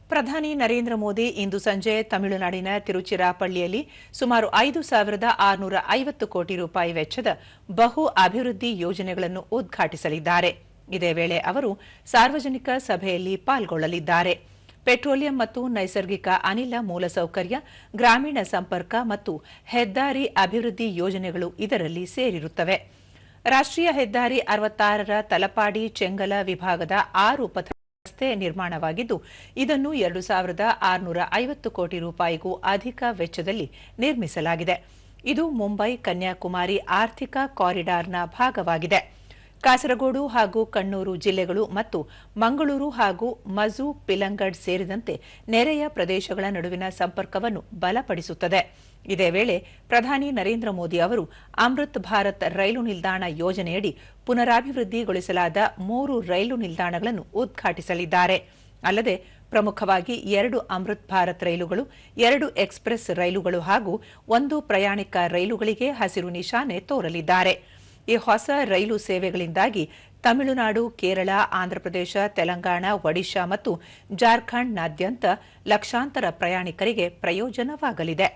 ಪ್ರಧಾನಿ ನರೇಂದ್ರ ಮೋದಿ ಇಂದು ಸಂಜೆ ತಮಿಳುನಾಡಿನ ತಿರುಚಿರಾಪಳ್ಳಿಯಲ್ಲಿ ಸುಮಾರು 5,650 ಕೋಟಿ ರೂಪಾಯಿ ವೆಚ್ಚದ ಬಹು ಅಭಿವೃದ್ಧಿ ಯೋಜನೆಗಳನ್ನು ಉದ್ಘಾಟಿಸಲಿದ್ದಾರೆ. ಇದೇ ವೇಳೆ ಅವರು ಸಾರ್ವಜನಿಕ ಸಭೆಯಲ್ಲಿ ಪಾಲ್ಗೊಳ್ಳಲಿದ್ದಾರೆ. ಪೆಟ್ರೋಲಿಯಂ ಮತ್ತು ನೈಸರ್ಗಿಕ ಅನಿಲ ಮೂಲಸೌಕರ್ಯ, ಗ್ರಾಮೀಣ ಸಂಪರ್ಕ ಮತ್ತು ಹೆದ್ದಾರಿ ಅಭಿವೃದ್ಧಿ ಯೋಜನೆಗಳು ಇದರಲ್ಲಿ ಸೇರಿರುತ್ತವೆ. ರಾಷ್ಟ್ರೀಯ ಹೆದ್ದಾರಿ 66ರ ತಲಪಾಡಿ ಚೆಂಗಲ ವಿಭಾಗದ 6 ಪಥ ರಸ್ತೆ ನಿರ್ಮಾಣವಾಗಿದ್ದು, ಇದನ್ನು 2,650 ಕೋಟಿ ರೂಪಾಯಿಗೂ ಅಧಿಕ ವೆಚ್ಚದಲ್ಲಿ ನಿರ್ಮಿಸಲಾಗಿದೆ. ಇದು ಮುಂಬೈ ಕನ್ಯಾಕುಮಾರಿ ಆರ್ಥಿಕ ಕಾರಿಡಾರ್ನ ಭಾಗವಾಗಿದೆ. ಕಾಸರಗೋಡು ಹಾಗೂ ಕಣ್ಣೂರು ಜಿಲ್ಲೆಗಳು ಮತ್ತು ಮಂಗಳೂರು ಹಾಗೂ ಮಜು ಪಿಲಂಗಡ್ ಸೇರಿದಂತೆ ನೆರೆಯ ಪ್ರದೇಶಗಳ ನಡುವಿನ ಸಂಪರ್ಕವನ್ನು ಬಲಪಡಿಸುತ್ತದೆ. ಇದೇ ವೇಳೆ ಪ್ರಧಾನಿ ನರೇಂದ್ರ ಮೋದಿ ಅವರು ಅಮೃತ್ ಭಾರತ್ ರೈಲು ನಿಲ್ದಾಣ ಯೋಜನೆಯಡಿ ಪುನರಾಭಿವೃದ್ಧಿಗೊಳಿಸಲಾದ 3 ರೈಲು ನಿಲ್ದಾಣಗಳನ್ನು ಉದ್ಘಾಟಿಸಲಿದ್ದಾರೆ. ಅಲ್ಲದೆ ಪ್ರಮುಖವಾಗಿ 2 ಅಮೃತ್ ಭಾರತ್ ರೈಲುಗಳು, 2 ಎಕ್ಸ್‌ಪ್ರೆಸ್ ರೈಲುಗಳು ಹಾಗೂ 1 ಪ್ರಯಾಣಿಕ ರೈಲುಗಳಿಗೆ ಹಸಿರು ನಿಶಾನೆ ತೋರಲಿದ್ದಾರೆ. ಈ ಹೊಸ ರೈಲು ಸೇವೆಗಳಿಂದಾಗಿ ತಮಿಳುನಾಡು, ಕೇರಳ, ಆಂಧ್ರಪ್ರದೇಶ, ತೆಲಂಗಾಣ, ಒಡಿಶಾ ಮತ್ತು ಜಾರ್ಖಂಡ್ನಾದ್ಯಂತ ಲಕ್ಷಾಂತರ ಪ್ರಯಾಣಿಕರಿಗೆ ಪ್ರಯೋಜನವಾಗಲಿದೆ.